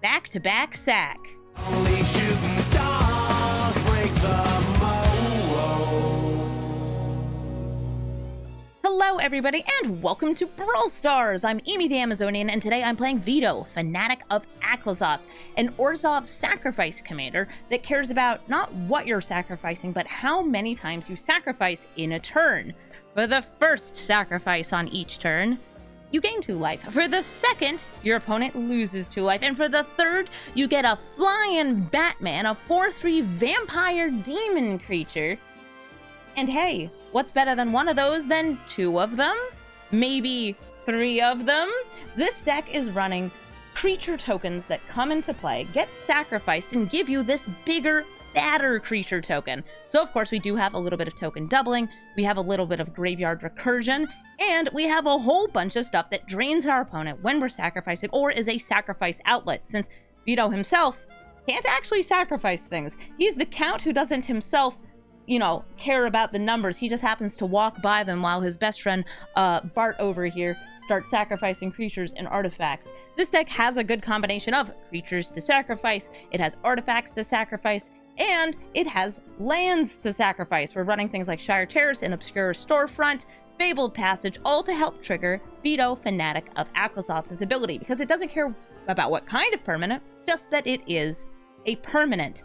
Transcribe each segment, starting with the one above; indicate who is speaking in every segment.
Speaker 1: back-to-back sack.
Speaker 2: Only shooting stars break the mold.
Speaker 1: Hello everybody and welcome to Brawl Stars! I'm Amy the Amazonian and today I'm playing Vito, Fanatic of Aclazotz, an Orzhov sacrifice commander that cares about not what you're sacrificing but how many times you sacrifice in a turn. For the first sacrifice on each turn, you gain 2 life. For the second, your opponent loses 2 life. And for the third, you get a flying Batman, a 4/3 vampire demon creature. And hey, what's better than one of those than 2 of them? Maybe 3 of them? This deck is running creature tokens that come into play, get sacrificed, and give you this bigger, badder creature token. So of course we do have a little bit of token doubling, we have a little bit of graveyard recursion, and we have a whole bunch of stuff that drains our opponent when we're sacrificing or is a sacrifice outlet, since Vito himself can't actually sacrifice things. He's the count who doesn't himself, you know, care about the numbers. He just happens to walk by them while his best friend Bart over here starts sacrificing creatures and artifacts. This deck has a good combination of creatures to sacrifice, it has artifacts to sacrifice, and it has lands to sacrifice. We're running things like Shire Terrace and Obscure Storefront, Fabled Passage, all to help trigger Vito, Fanatic of Aclazotz's ability, because it doesn't care about what kind of permanent, just that it is a permanent.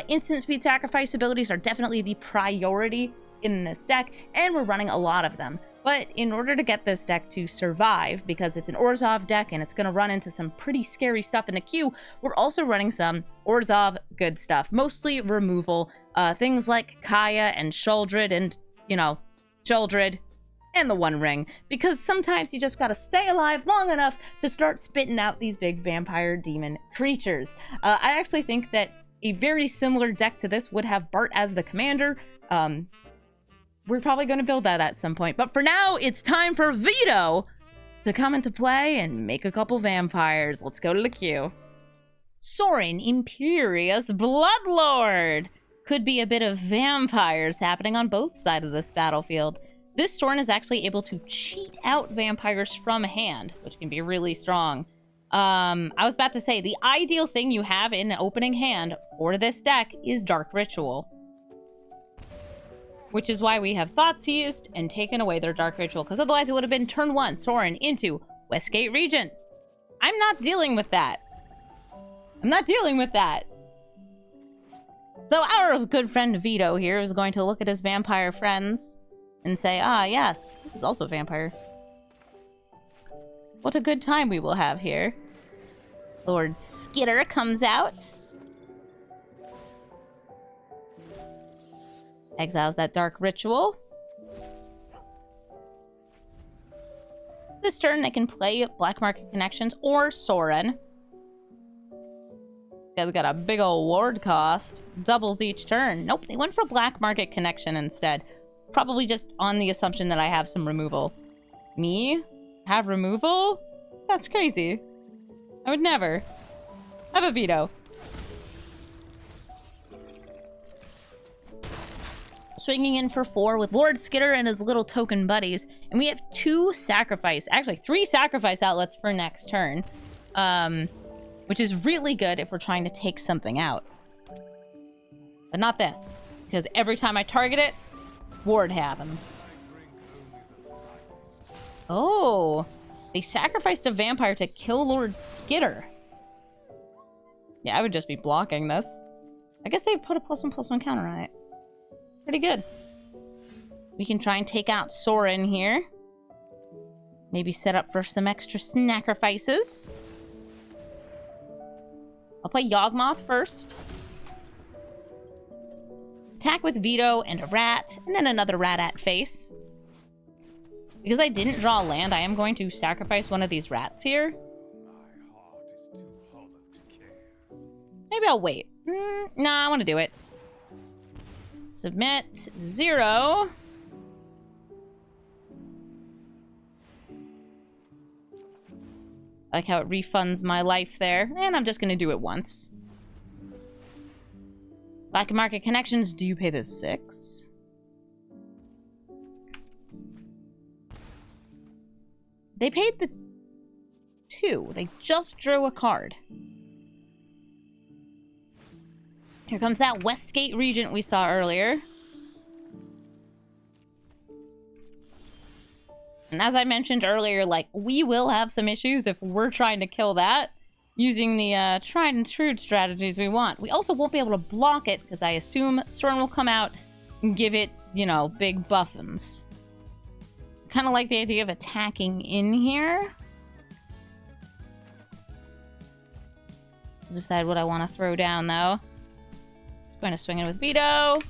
Speaker 1: Instant speed sacrifice abilities are definitely the priority in this deck, and we're running a lot of them. But in order to get this deck to survive, because it's an Orzhov deck and it's going to run into some pretty scary stuff in the queue, we're also running some Orzhov good stuff, mostly removal, things like Kaya and Sheoldred and, you know, Sheoldred and the One Ring, because sometimes you just gotta stay alive long enough to start spitting out these big vampire demon creatures. I actually think that a very similar deck to this would have Bart as the commander. We're probably going to build that at some point, but for now it's time for Vito to come into play and make a couple vampires. Let's go to the queue. Sauron, Imperious Bloodlord! Could be a bit of vampires happening on both sides of this battlefield. This Sauron is actually able to cheat out vampires from hand, which can be really strong. I was about to say, the ideal thing you have in an opening hand for this deck is Dark Ritual. Which is why we have Thought Seized and taken away their Dark Ritual, because otherwise it would have been turn 1, Sauron into Westgate Regent. I'm not dealing with that. I'm not dealing with that. So our good friend Vito here is going to look at his vampire friends and say, ah, yes, this is also a vampire. What a good time we will have here. Lord Skitter comes out. Exiles that Dark Ritual. This turn, they can play Black Market Connections or Sauron. Yeah, we got a big old ward cost. Doubles each turn. Nope, they went for Black Market Connection instead. Probably just on the assumption that I have some removal. Me? Have removal? That's crazy. I would never. I have a Vito. Swinging in for 4 with Lord Skitter and his little token buddies. And we have 2 sacrifice, actually 3 sacrifice outlets for next turn. Which is really good if we're trying to take something out. But not this. Because every time I target it, ward happens. Oh, they sacrificed a vampire to kill Lord Skitter. Yeah, I would just be blocking this. I guess they put a +1/+1 counter on it. Pretty good. We can try and take out Sauron here. Maybe set up for some extra sacrifices. I'll play Yawgmoth first. Attack with Vito and a rat, and then another rat at face. Because I didn't draw a land, I am going to sacrifice one of these rats here. Maybe I'll wait. Nah, I want to do it. Submit 0. I like how it refunds my life there, and I'm just going to do it once. Black Market Connections, do you pay the 6? They paid the 2. They just drew a card. Here comes that Westgate Regent we saw earlier. And as I mentioned earlier, like, we will have some issues if we're trying to kill that using the tried and true strategies we want. We also won't be able to block it, because I assume Sauron will come out and give it, you know, big buffums. Kind of like the idea of attacking in here. Decide what I want to throw down, though. Going to swing in with Vito.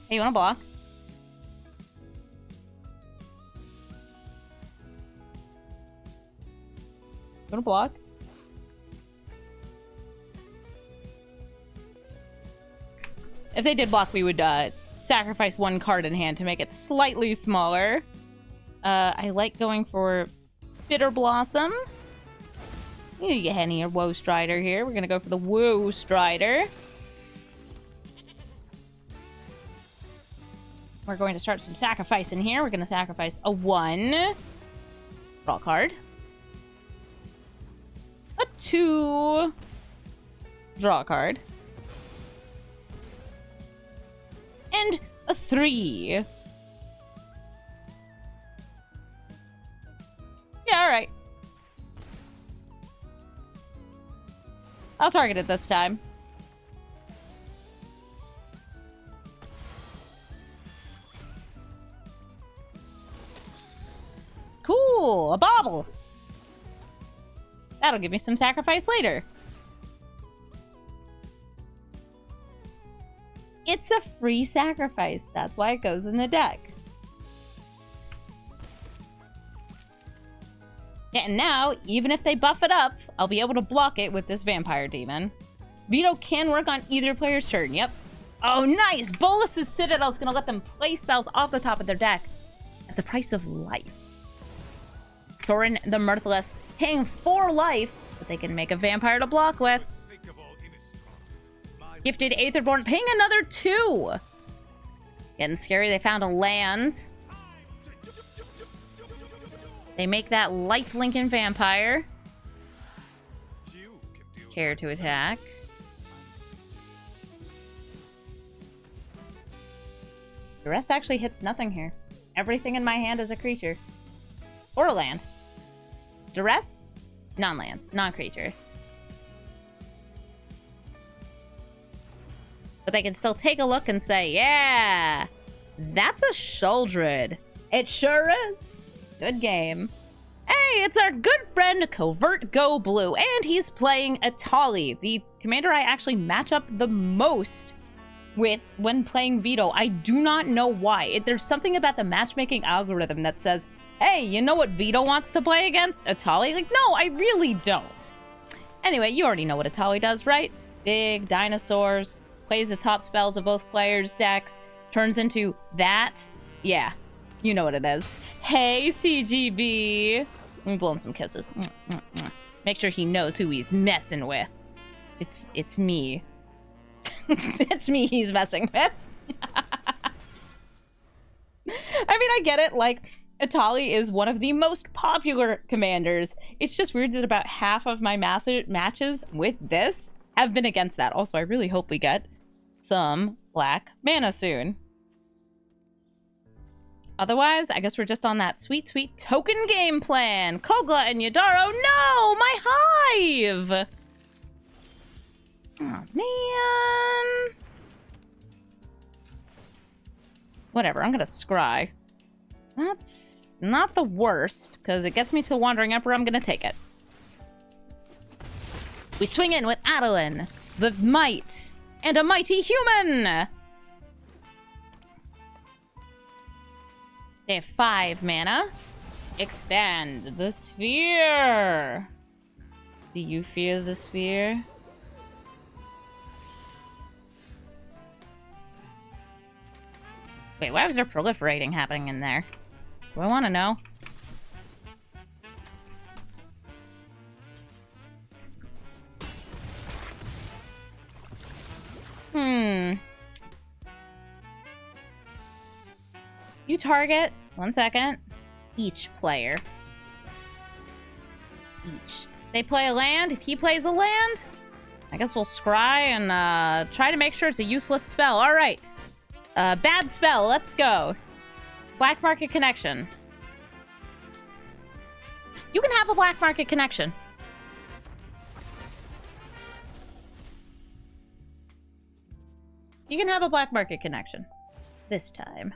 Speaker 1: Hey, you want to block? You want to block? If they did block, we would sacrifice one card in hand to make it slightly smaller. I like going for Bitter Blossom. You get Henny or Woe Strider here. We're gonna go for the Woe Strider. We're going to start some sacrifice in here. We're gonna sacrifice a 1. Draw card. A 2. Draw a card. And a 3. Yeah, alright. I'll target it this time. Cool! A bauble! That'll give me some sacrifice later. It's a free sacrifice. That's why it goes in the deck. And now, even if they buff it up, I'll be able to block it with this Vampire Demon. Vito can work on either player's turn, yep. Oh, nice! Bolas' Citadel is going to let them play spells off the top of their deck at the price of life. Sauron the Mirthless paying 4 life, but they can make a vampire to block with. Gifted Aetherborn paying another 2. Getting scary, they found a land. They make that lifelink and vampire. Care to attack. The rest actually hits nothing here. Everything in my hand is a creature. Or a land. Duress? Non-lands. Non-creatures. But they can still take a look and say, yeah, that's a Shuldred. It sure is. Good game. Hey, it's our good friend Covert Go Blue, and he's playing Atali, the commander I actually match up the most with when playing Vito. I do not know why. There's something about the matchmaking algorithm that says, hey, you know what Vito wants to play against? Atali? Like, no, I really don't. Anyway, you already know what Atali does, right? Big dinosaurs, plays the top spells of both players' decks, turns into that. Yeah, you know what it is. Hey, CGB. Let me blow him some kisses. Make sure he knows who he's messing with. It's me. It's me he's messing with. I mean, I get it. Like, Atali is one of the most popular commanders. It's just weird that about half of my matches with this have been against that. Also, I really hope we get some black mana soon. Otherwise, I guess we're just on that sweet, sweet token game plan. Kogla and Yadaro, no! My hive! Oh, man. Whatever, I'm gonna scry. That's not the worst, because it gets me to Wandering Emperor. I'm gonna take it. We swing in with Adolin, the might, and a mighty human! They have 5 mana. Expand the sphere. Do you feel the sphere? Wait, why was there proliferating happening in there? Do I want to know? You target, 1 second, each player. Each. They play a land. If he plays a land, I guess we'll scry and try to make sure it's a useless spell. All right. Bad spell. Let's go. Black market connection. You can have a black market connection. You can have a black market connection. This time.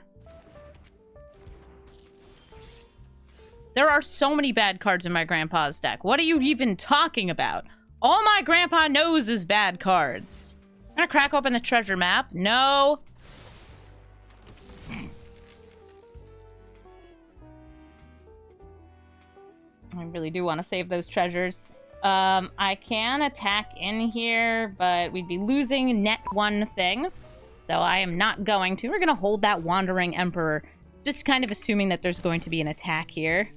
Speaker 1: There are so many bad cards in my grandpa's deck. What are you even talking about? All my grandpa knows is bad cards. I'm gonna crack open the treasure map. No. I really do want to save those treasures. I can attack in here, but we'd be losing net one thing. So I am not going to. We're going to hold that Wandering Emperor. Just kind of assuming that there's going to be an attack here.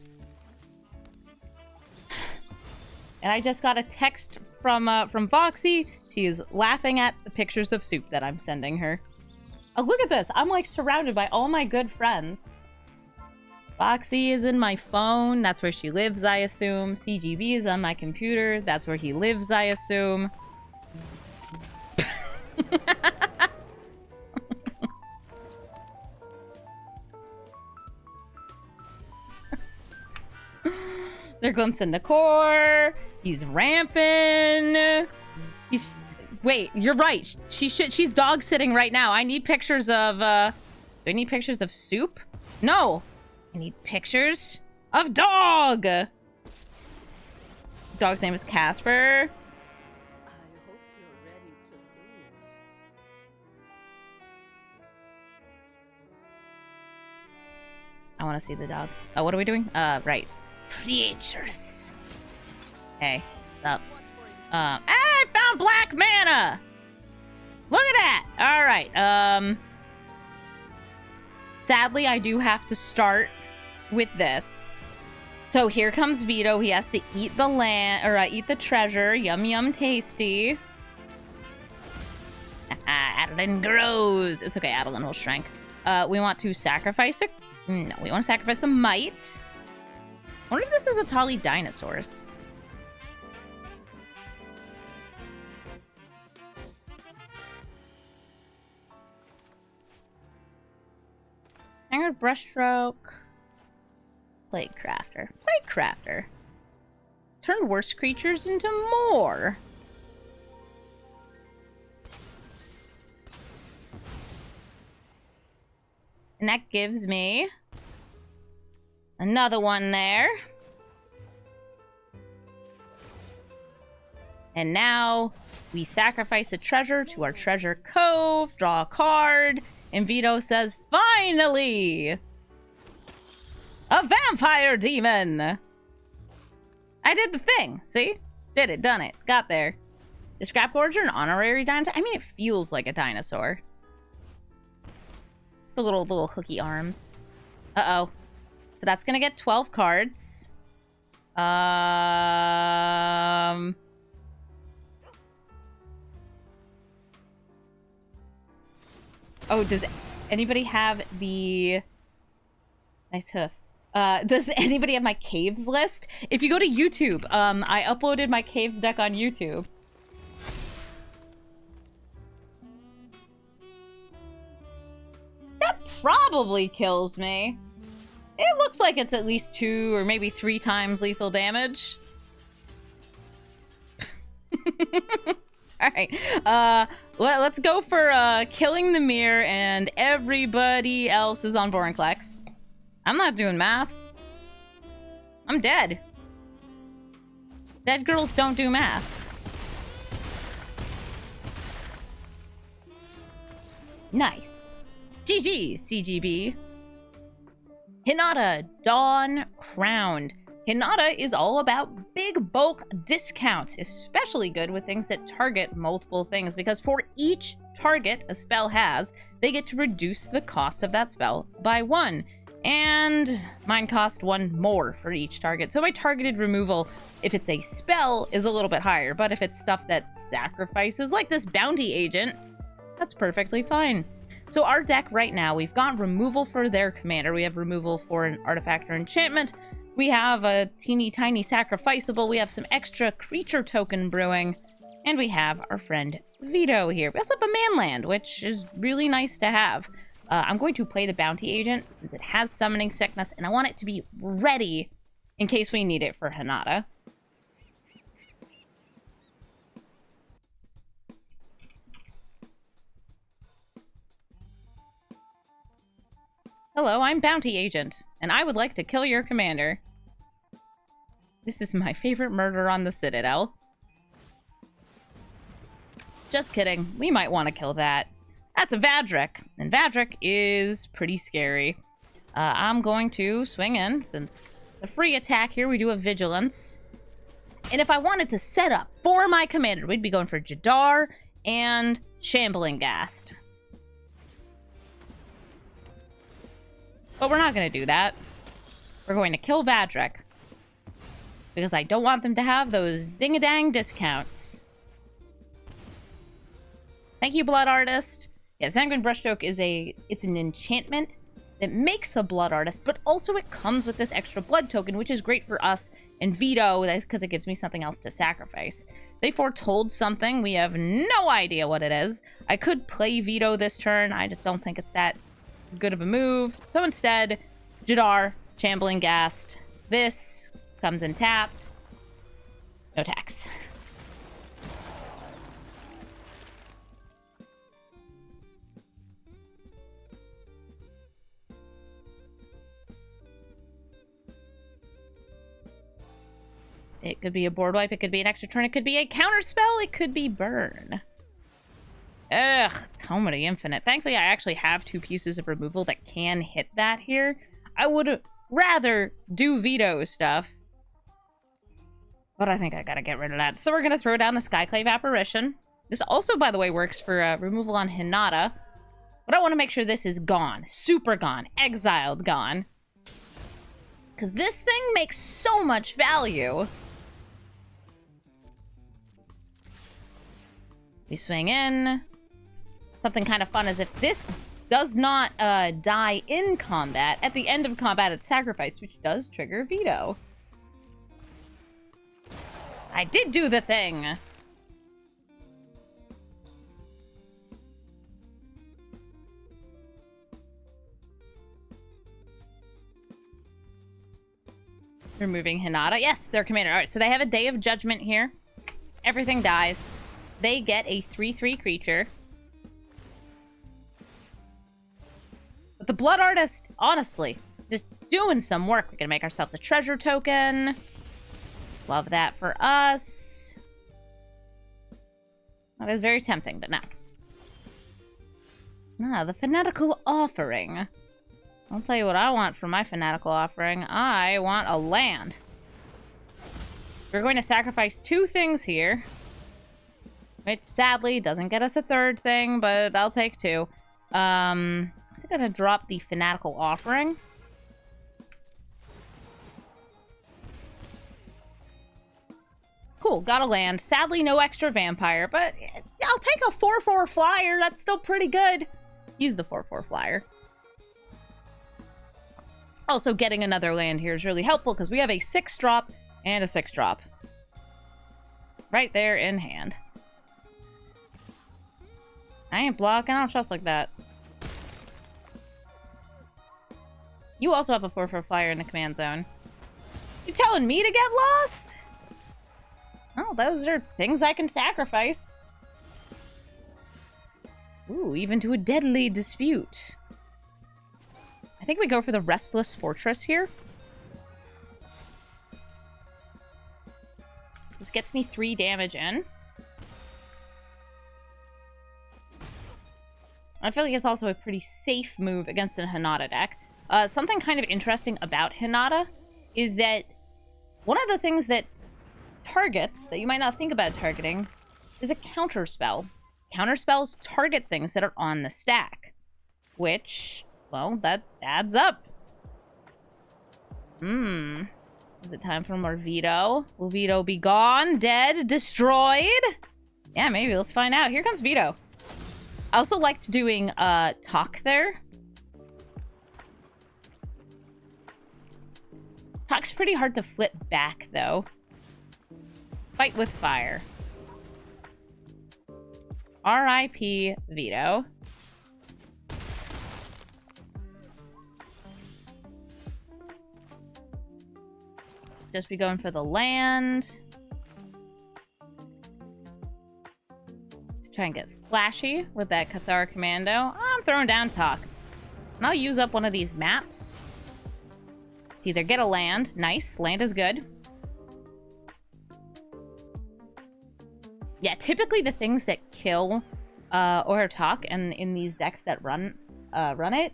Speaker 1: And I just got a text from Foxy. She is laughing at the pictures of soup that I'm sending her. Oh, look at this. I'm like surrounded by all my good friends. Foxy is in my phone. That's where she lives, I assume. CGB is on my computer. That's where he lives, I assume. They're glimpsing the core. He's ramping. Wait, you're right. She's dog sitting right now. I need pictures of, do I need pictures of soup? No. I need pictures of dog. Dog's name is Casper.
Speaker 3: I hope you're ready to lose.
Speaker 1: I want to see the dog. Oh, what are we doing? Right. Creatures. Hey, what's up? I found black mana! Look at that! Alright, sadly, I do have to start with this. So here comes Vito. He has to eat the land, or eat the treasure. Yum, yum, tasty. Adeline grows. It's okay, Adeline will shrink. We want to sacrifice it. No, we want to sacrifice the might. I wonder if this is Atali dinosaurs. Hanger brushstroke. Plague crafter. Plague crafter. Turn worse creatures into more. And that gives me another one there. And now we sacrifice a treasure to our treasure cove, draw a card, and Vito says, finally! A vampire demon! I did the thing, see? Did it, done it, got there. Is Scrap Gorger an honorary dinosaur? I mean, it feels like a dinosaur. It's the little hooky arms. Uh-oh. So that's gonna get 12 cards. Oh, does anybody have the... Nice hoof. Does anybody have my caves list? If you go to YouTube, I uploaded my caves deck on YouTube. That probably kills me. It looks like it's at least 2 or maybe 3 times lethal damage. Alright, let's go for killing the mirror, and everybody else is on Vorinclex. I'm not doing math. I'm dead. Dead girls don't do math. Nice. GG, CGB. Hinata, Dawn Crowned. Hinata is all about big bulk discounts, especially good with things that target multiple things, because for each target a spell has, they get to reduce the cost of that spell by 1. And mine cost 1 more for each target. So my targeted removal, if it's a spell, is a little bit higher, but if it's stuff that sacrifices, like this bounty agent, that's perfectly fine. So our deck right now, we've got removal for their commander, we have removal for an artifact or enchantment, we have a teeny tiny sacrificable, we have some extra creature token brewing, And we have our friend Vito here. We also have a manland, which is really nice to have. I'm going to play the bounty agent since it has summoning sickness, and I want it to be ready in case we need it for Hinata. Hello, I'm bounty agent, and I would like to kill your commander. This is my favorite murder on the Citadel. Just kidding. We might want to kill that. That's a Vadric, and Vadric is pretty scary. I'm going to swing in, since the free attack here, we do a Vigilance. And if I wanted to set up for my commander, we'd be going for Jadar and Shambling Ghast. But we're not going to do that. We're going to kill Vadric. Because I don't want them to have those ding-a-dang discounts. Thank you, Blood Artist. Yeah, Sanguine Brushstroke is it's an enchantment that makes a Blood Artist, but also it comes with this extra blood token, which is great for us and Vito, because it gives me something else to sacrifice. They foretold something. We have no idea what it is. I could play Vito this turn. I just don't think it's that good of a move. So instead, Jadar, Shambling Ghast. This comes in tapped. No tax. It could be a board wipe, it could be an extra turn, it could be a counter spell, it could be burn. Ugh, Tome of the Infinite. Thankfully, I actually have 2 pieces of removal that can hit that here. I would rather do Vito stuff. But I think I gotta get rid of that. So we're gonna throw down the Skyclave Apparition. This also, by the way, works for removal on Hinata. But I want to make sure this is gone. Super gone. Exiled gone. Because this thing makes so much value. We swing in. Something kind of fun is if this does not die in combat, at the end of combat it's sacrificed, which does trigger Vito. I did do the thing! Removing Hinata. Yes, their commander. Alright, so they have a Day of Judgment here. Everything dies. They get a 3/3 creature. But the Blood Artist, honestly, just doing some work. We're gonna make ourselves a treasure token. Love that for us. That is very tempting, but no. Ah, the Fanatical Offering. I'll tell you what I want for my Fanatical Offering. I want a land. We're going to sacrifice 2 things here. Which, sadly, doesn't get us a 3rd thing, but I'll take 2. I'm gonna drop the Fanatical Offering. Cool, got a land. Sadly, no extra vampire, but I'll take a 4/4 flyer. That's still pretty good. Use the 4/4 flyer. Also, getting another land here is really helpful because we have a 6-drop and a 6-drop. Right there in hand. I ain't blocking. I don't trust like that. You also have a 4/4 flyer in the command zone. You telling me to get lost? Oh, those are things I can sacrifice. Ooh, even to a deadly dispute. I think we go for the Restless Fortress here. This gets me 3 damage in. I feel like it's also a pretty safe move against a Hinata deck. Something kind of interesting about Hinata is that one of the things that targets, that you might not think about targeting, is a counterspell. Counterspells target things that are on the stack. Which, well, that adds up. Is it time for more Vito? Will Vito be gone? Dead? Destroyed? Yeah, maybe. Let's find out. Here comes Vito. I also liked doing talk there. Talk's pretty hard to flip back, though. Fight with fire. R.I.P. Vito. Just be going for the land. Try and get flashy with that Cathar Commando. I'm throwing down talk. And I'll use up one of these maps. To either get a land. Nice. Land is good. Yeah, typically the things that kill Talk and in these decks that run it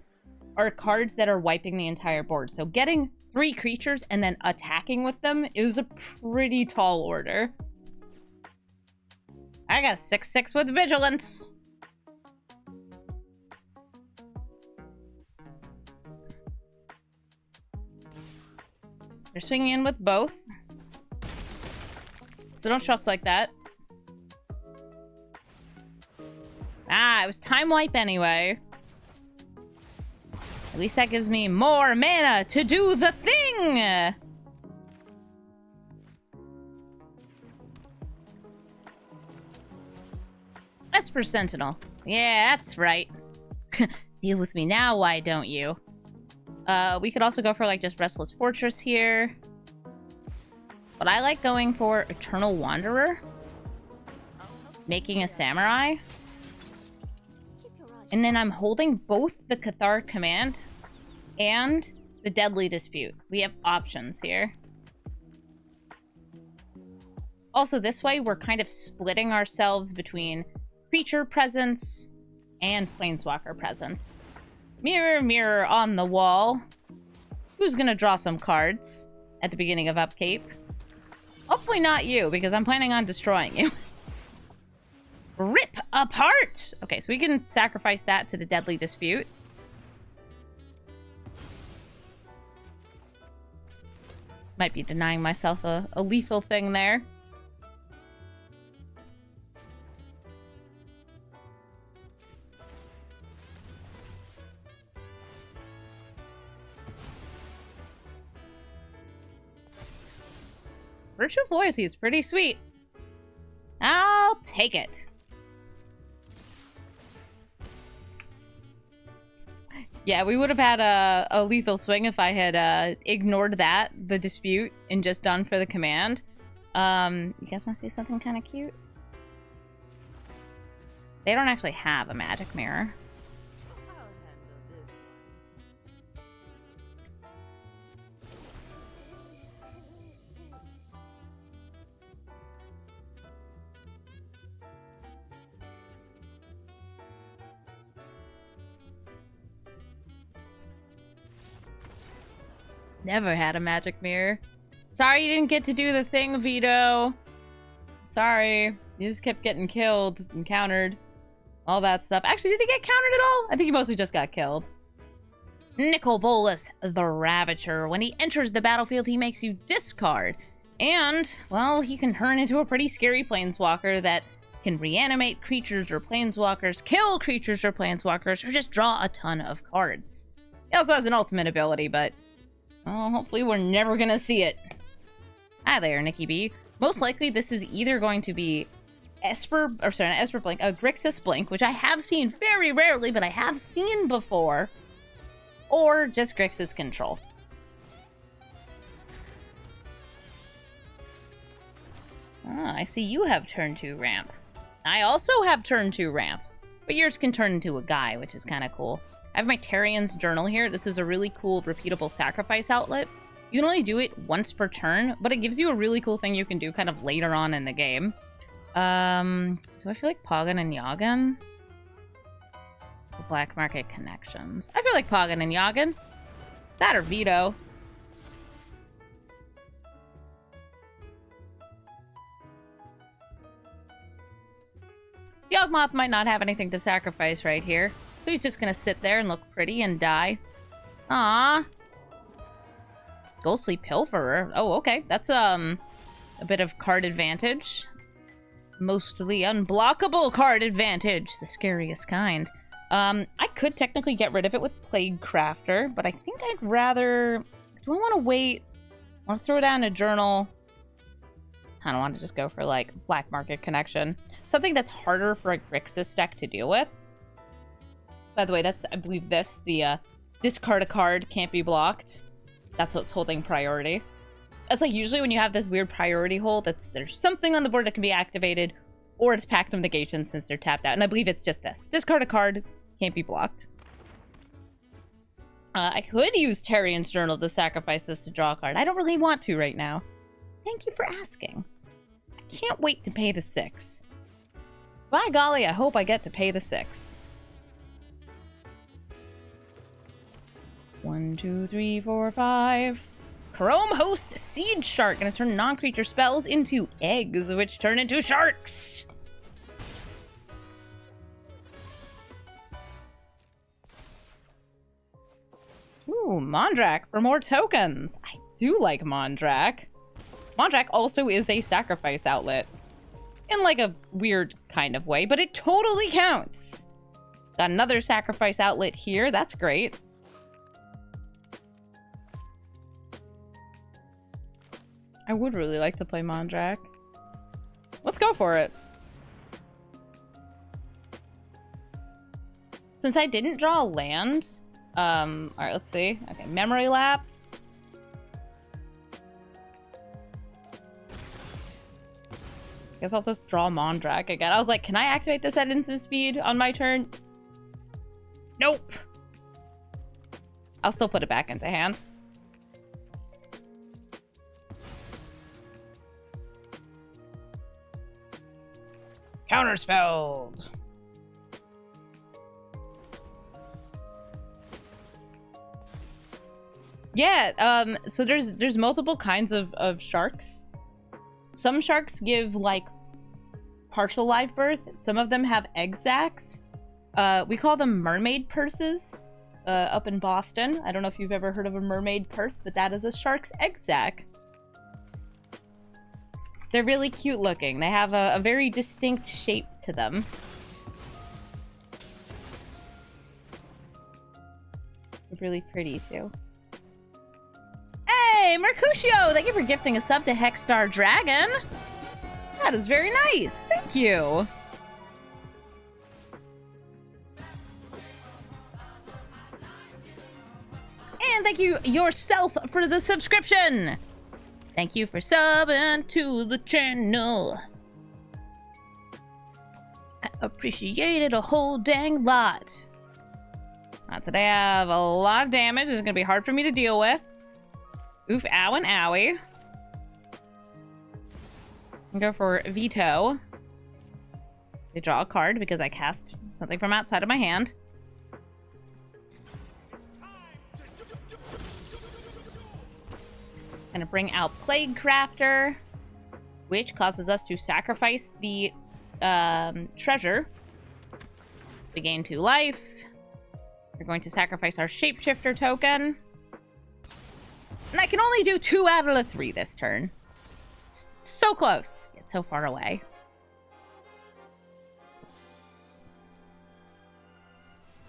Speaker 1: are cards that are wiping the entire board. So getting 3 creatures and then attacking with them is a pretty tall order. I got 6/6 with Vigilance. They're swinging in with both. So don't trust like that. Ah, it was time wipe anyway. At least that gives me more mana to do the thing! Esper Sentinel. Yeah, that's right. Deal with me now, why don't you? We could also go for, like, just Restless Fortress here. But I like going for Eternal Wanderer. Making a Samurai. And then I'm holding both the Cathar Command and the Deadly Dispute. We have options here. Also, this way, we're kind of splitting ourselves between creature presence and planeswalker presence. Mirror, mirror on the wall. Who's gonna draw some cards at the beginning of Upkeep? Hopefully not you, because I'm planning on destroying you. Rip apart! Okay, so we can sacrifice that to the Deadly Dispute. Might be denying myself a lethal thing there. Virtue of Loyalty is pretty sweet. I'll take it. Yeah, we would have had a lethal swing if I had ignored the dispute, and just done for the command. You guys want to see something kind of cute? They don't actually have a magic mirror.
Speaker 3: I'll handle this one.
Speaker 1: Never had a magic mirror. Sorry you didn't get to do the thing, Vito. Sorry. You just kept getting killed and countered. All that stuff. Actually, did he get countered at all? I think he mostly just got killed. Nickel Bolas, the Ravager. When he enters the battlefield, he makes you discard. And, well, he can turn into a pretty scary planeswalker that can reanimate creatures or planeswalkers, kill creatures or planeswalkers, or just draw a ton of cards. He also has an ultimate ability, but... well, hopefully we're never gonna see it. Hi there, Nikki B. Most likely this is either going to be Grixis Blink, which I have seen very rarely, but I have seen before. Or just Grixis Control. Ah, I see you have turn 2 ramp. I also have turn 2 ramp. But yours can turn into a guy, which is kind of cool. I have my Tarian's Journal here. This is a really cool repeatable sacrifice outlet. You can only do it once per turn, but it gives you a really cool thing you can do kind of later on in the game. Do I feel like Poggin and Yoggin? The Black Market Connections. I feel like Poggin and Yoggin. That or Vito. Yawgmoth might not have anything to sacrifice right here. So he's just gonna sit there and look pretty and die. Ah, Ghostly Pilferer. Oh, okay. That's a bit of card advantage. Mostly unblockable card advantage. The scariest kind. I could technically get rid of it with Plague Crafter, but I think I'd rather... do I want to wait? I want to throw down a journal. Kind of want to just go for, like, Black Market Connection. Something that's harder for a Grixis deck to deal with. By the way, that's, I believe this, the, discard a card, can't be blocked. That's what's holding priority. It's like, usually when you have this weird priority hold, there's something on the board that can be activated, or it's Pact of Negation since they're tapped out. And I believe it's just this. Discard a card, can't be blocked. I could use Tarian's Journal to sacrifice this to draw a card. I don't really want to right now. Thank you for asking. I can't wait to pay the 6. By golly, I hope I get to pay the 6. 1, 2, 3, 4, 5. Chrome Host Seed Shark. Gonna turn non-creature spells into eggs, which turn into sharks. Ooh, Mondrak for more tokens. I do like Mondrak. Mondrak also is a sacrifice outlet. In like a weird kind of way, but it totally counts. Got another sacrifice outlet here. That's great. I would really like to play Mondrak. Let's go for it. Since I didn't draw a land, alright, let's see. Okay, Memory Lapse. Guess I'll just draw Mondrak again. I was like, can I activate this at instant speed on my turn? Nope. I'll still put it back into hand. Counterspelled. Yeah, so there's multiple kinds of sharks. Some sharks give, like, partial live birth. Some of them have egg sacs. We call them mermaid purses up in Boston. I don't know if you've ever heard of a mermaid purse, but that is a shark's egg sac. They're really cute looking. They have a very distinct shape to them. They're really pretty, too. Hey, Mercutio! Thank you for gifting a sub to Hexstar Dragon. That is very nice. Thank you. And thank you yourself for the subscription. Thank you for subbing to the channel. I appreciate it a whole dang lot. Today I have a lot of damage. It's going to be hard for me to deal with. Oof, ow and owie. I'll go for Vito. I draw a card because I cast something from outside of my hand. Gonna bring out Plague Crafter, which causes us to sacrifice the treasure. We gain 2 life. We're going to sacrifice our Shapeshifter token. And I can only do 2 out of the 3 this turn. So close, yet so far away.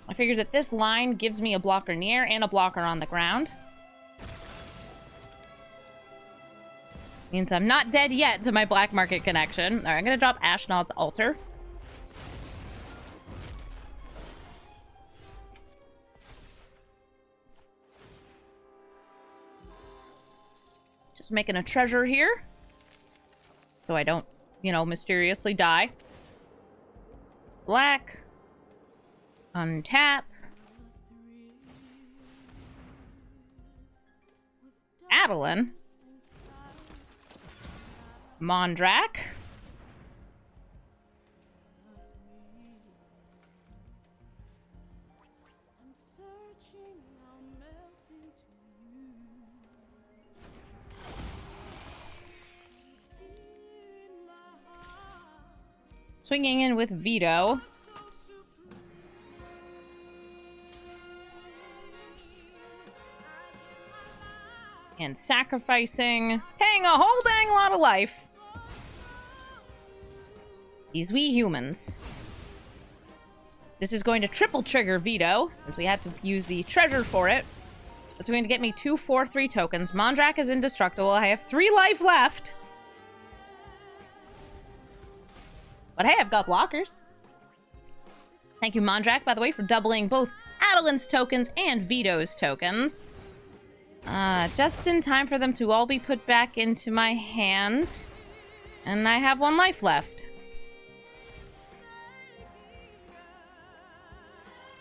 Speaker 1: I figured that this line gives me a blocker near and a blocker on the ground. Means I'm not dead yet to my Black Market Connection. Alright, I'm gonna drop Ashnod's Altar. Just making a treasure here. So I don't, you know, mysteriously die. Black. Untap. Adeline. Mondrak. Swinging in with Vito. And sacrificing, paying a whole dang lot of life. These wee humans. This is going to triple trigger Vito, since we had to use the treasure for it. It's going to get me 2 4/3 tokens. Mondrak is indestructible. I have 3 life left. But hey, I've got blockers. Thank you, Mondrak, by the way, for doubling both Adelin's tokens and Vito's tokens. Just in time for them to all be put back into my hand. And I have 1 life left.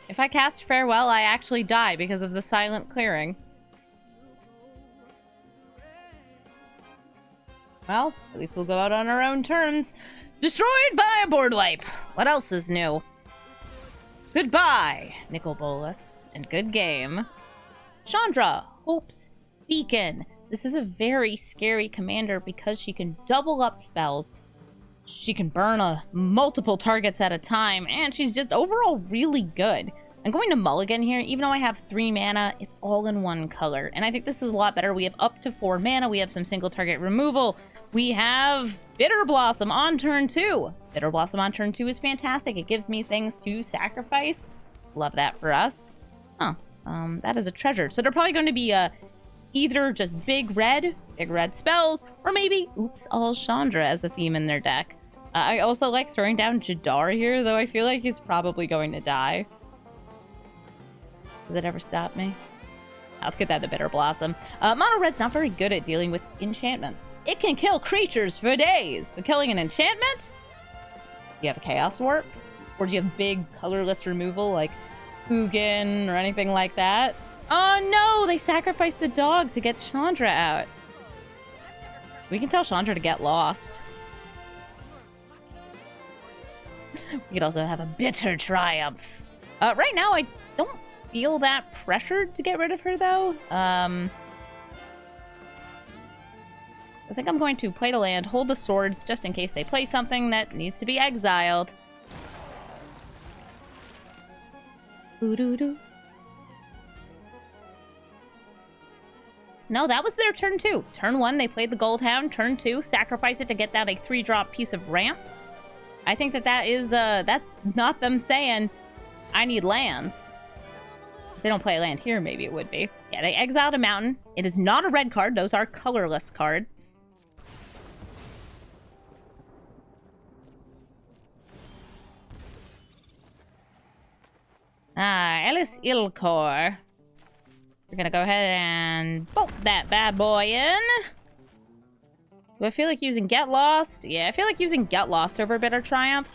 Speaker 1: If I cast Farewell, I actually die because of the silent clearing. Well, at least we'll go out on our own terms. Destroyed by a board wipe! What else is new? Goodbye, Nickel Bolas, and good game. Chandra, Hope's Beacon. This is a very scary commander because she can double up spells. She can burn multiple targets at a time, and she's just overall really good. I'm going to mulligan here. Even though I have 3 mana, it's all in 1 color. And I think this is a lot better. We have up to 4 mana. We have some single target removal. We have Bitter Blossom on turn 2. Bitter Blossom on turn 2 is fantastic. It gives me things to sacrifice. Love that for us. Huh. That is a treasure. So they're probably going to be either just big red spells, or maybe, oops, all Chandra as a theme in their deck. I also like throwing down Jadar here, though I feel like he's probably going to die. Does it ever stop me? Let's get that to Bitter Blossom. Mono Red's not very good at dealing with enchantments. It can kill creatures for days, but killing an enchantment? Do you have a Chaos Warp? Or do you have big colorless removal like Hugin or anything like that? Oh no! They sacrificed the dog to get Chandra out. We can tell Chandra to get lost. We could also have a bitter triumph. Right now, I don't feel that pressured to get rid of her, though. I think I'm going to play the land, hold the swords, just in case they play something that needs to be exiled. Doo-doo-doo. No, that was their turn 2. Turn 1, they played the Goldhound. Turn 2, sacrifice it to get down a 3-drop piece of ramp. I think that is, that's not them saying, I need lands. If they don't play a land here, maybe it would be. Yeah, they exiled a mountain. It is not a red card. Those are colorless cards. Ellis Ilkor. We're gonna go ahead and bolt that bad boy in. Do I feel like using Get Lost? Yeah, I feel like using Get Lost over Bitter Triumph.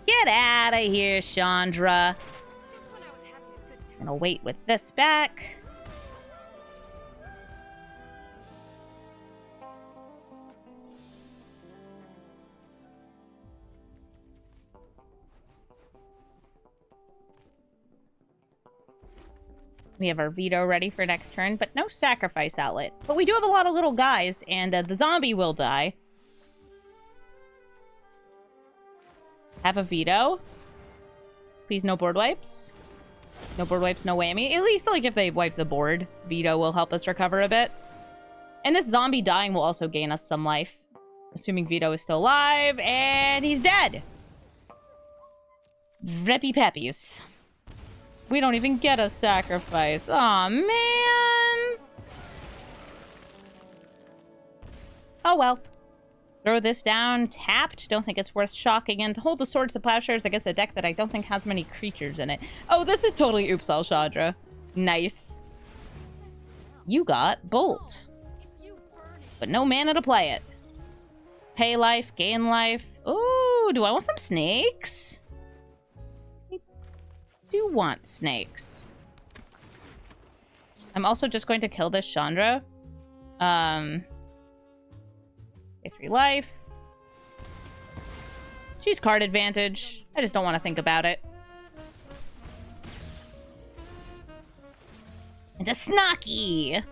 Speaker 1: Get out of here, Chandra. Gonna wait with this back. We have our Vito ready for next turn, but no sacrifice outlet. But we do have a lot of little guys, and the zombie will die. Have a Vito. Please, no board wipes. No board wipes, no whammy. At least, like, if they wipe the board, Vito will help us recover a bit. And this zombie dying will also gain us some life. Assuming Vito is still alive, and he's dead! Reppy peppies. We don't even get a sacrifice. Aw, man! Oh well. Throw this down, tapped. Don't think it's worth shocking in. To hold the Swords to Plowshares against a deck that I don't think has many creatures in it. Oh, this is totally Oops All Chandra. Nice. You got Bolt. But no mana to play it. Pay life, gain life. Ooh, do I want some snakes? I do want snakes. I'm also just going to kill this Chandra. Pay 3 life. She's card advantage. I just don't want to think about it. And a Snocky!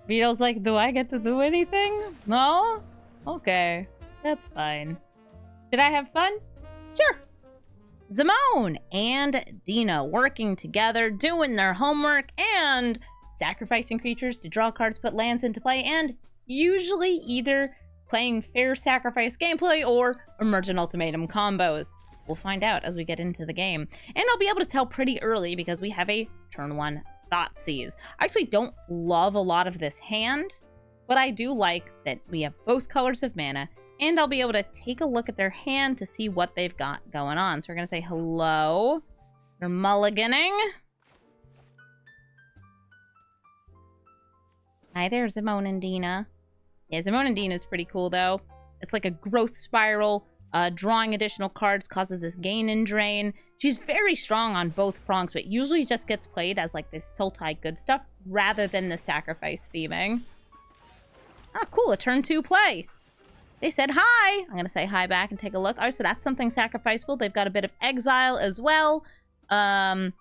Speaker 1: Vito's like, do I get to do anything? No? Okay. That's fine. Did I have fun? Sure. Zimone and Dina working together, doing their homework, and sacrificing creatures to draw cards, put lands into play, and usually either playing fair sacrifice gameplay or emergent ultimatum combos. We'll find out as we get into the game. And I'll be able to tell pretty early because we have a turn 1 Thoughtseize. I actually don't love a lot of this hand. But I do like that we have both colors of mana, and I'll be able to take a look at their hand to see what they've got going on. So we're going to say hello. They're mulliganing. Hi there, Zimone and Dina. Yeah, Zimone and Dina is pretty cool, though. It's like a growth spiral. Drawing additional cards causes this gain and drain. She's very strong on both prongs, but usually just gets played as like this Sultai good stuff rather than the sacrifice theming. Ah, cool, a turn 2 play. They said hi. I'm going to say hi back and take a look. All right, so that's something sacrificeful. They've got a bit of exile as well. I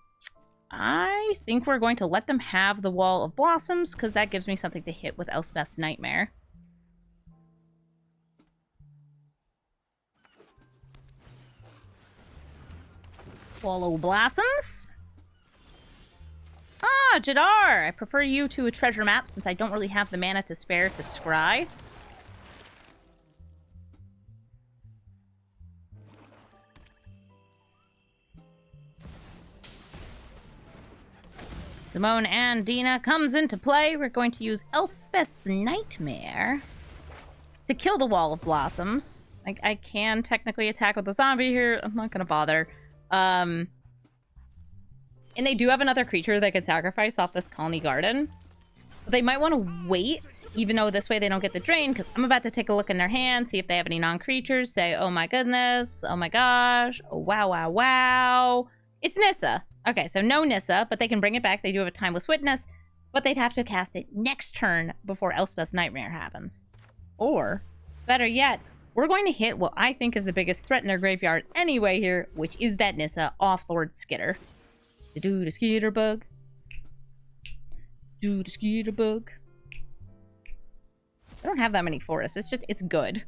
Speaker 1: think we're going to let them have the Wall of Blossoms because that gives me something to hit with Elspeth's Nightmare. Wall of Blossoms. Ah, Jadar! I prefer you to a treasure map since I don't really have the mana to spare to scry. Simone and Dina comes into play. We're going to use Elspeth's Nightmare to kill the Wall of Blossoms. Like, I can technically attack with the zombie here. I'm not gonna bother. And they do have another creature they could sacrifice off this colony garden. But they might want to wait, even though this way they don't get the drain, because I'm about to take a look in their hand, see if they have any non-creatures, say, oh my goodness, oh my gosh, oh wow, wow, wow. It's Nissa. Okay, so no Nissa, but they can bring it back. They do have a Timeless Witness, but they'd have to cast it next turn before Elspeth's Nightmare happens. Or, better yet, we're going to hit what I think is the biggest threat in their graveyard anyway here, which is that Nissa off Lord Skitter. Do the Skitter Bug. Do the Skitter Bug. I don't have that many forests. It's just, it's good.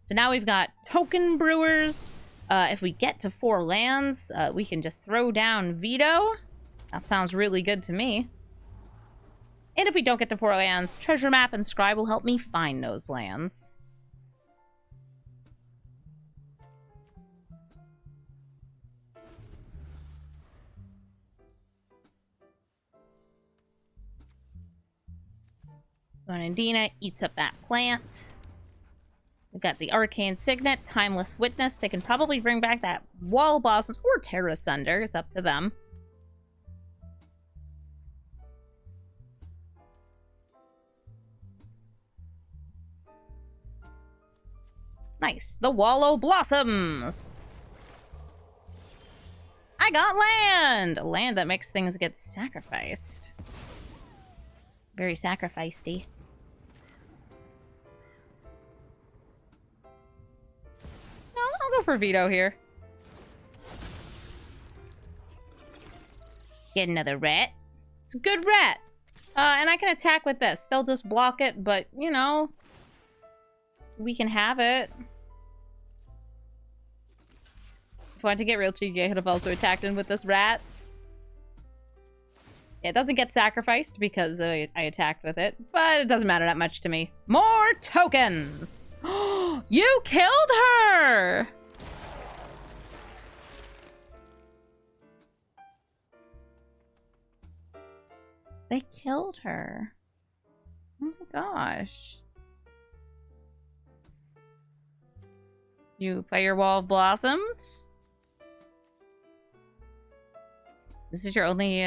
Speaker 1: So now we've got token brewers. If we get to 4 lands, we can just throw down Vito. That sounds really good to me. And if we don't get to 4 lands, Treasure Map and Scry will help me find those lands. Dina eats up that plant. We've got the Arcane Signet, Timeless Witness. They can probably bring back that Wall of Blossoms or Terra Sunder. It's up to them. Nice. The Wallow Blossoms! I got land! A land that makes things get sacrificed. Very sacrificey. No, I'll go for Vito here. Get another rat. It's a good rat. And I can attack with this. They'll just block it, but, you know, we can have it. If I wanted to get real cheeky, I could have also attacked him with this rat. It doesn't get sacrificed because I attacked with it, but it doesn't matter that much to me. More tokens! You killed her! They killed her. Oh my gosh. You play your Wall of Blossoms? This is your only,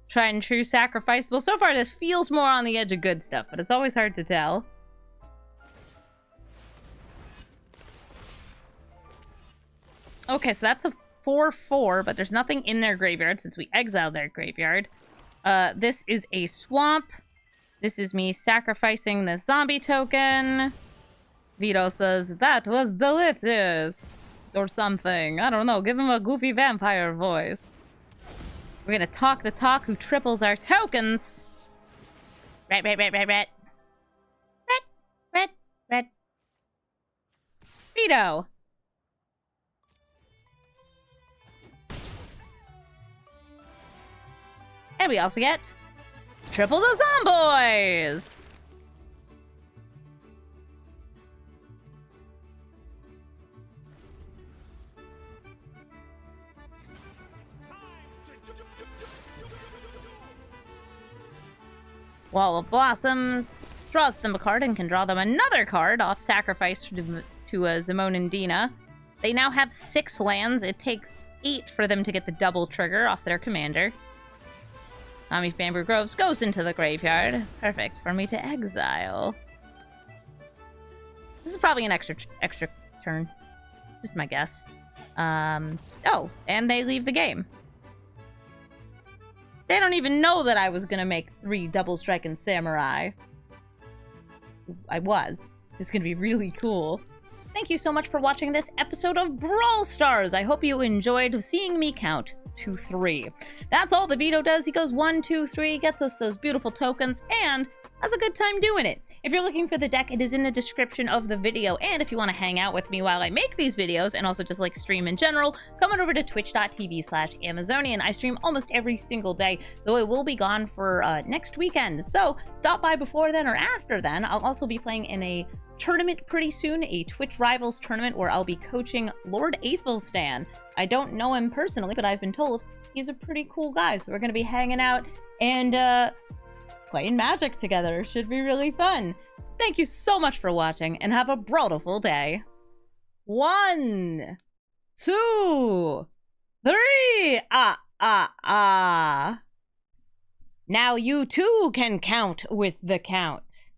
Speaker 1: tried and true sacrifice. Well, so far this feels more on the edge of good stuff, but it's always hard to tell. Okay, so that's a 4/4, but there's nothing in their graveyard since we exiled their graveyard. This is a swamp. This is me sacrificing the zombie token. Vito says, that was delicious! Or something. I don't know, give him a goofy vampire voice. We're gonna talk the talk who triples our tokens. Rat, rat, rat, rat, rat. Rat, rat, rat. Vito. And we also get triple the zomboys. Wall of Blossoms. Draws them a card and can draw them another card off sacrifice to Zimone and Dina. They now have 6 lands. It takes 8 for them to get the double trigger off their commander. Nami's Bamboo Groves goes into the graveyard. Perfect for me to exile. This is probably an extra turn. Just my guess. Oh, and they leave the game. They don't even know that I was gonna make 3 double strike and samurai. I was. It's gonna be really cool. Thank you so much for watching this episode of Brawl Stars. I hope you enjoyed seeing me count to 3. That's all the Vito does. He goes 1, 2, 3, gets us those beautiful tokens, and has a good time doing it. If you're looking for the deck, it is in the description of the video, and if you want to hang out with me while I make these videos, and also just like stream in general, come on over to twitch.tv/Amazonian. I stream almost every single day, though I will be gone for next weekend, so stop by before then or after then. I'll also be playing in a tournament pretty soon, a Twitch Rivals tournament where I'll be coaching Lord Aethelstan. I don't know him personally, but I've been told he's a pretty cool guy, so we're going to be hanging out and playing Magic together. Should be really fun. Thank you so much for watching, and have a brawlful day. 1, 2, 3. Now you too can count with the count.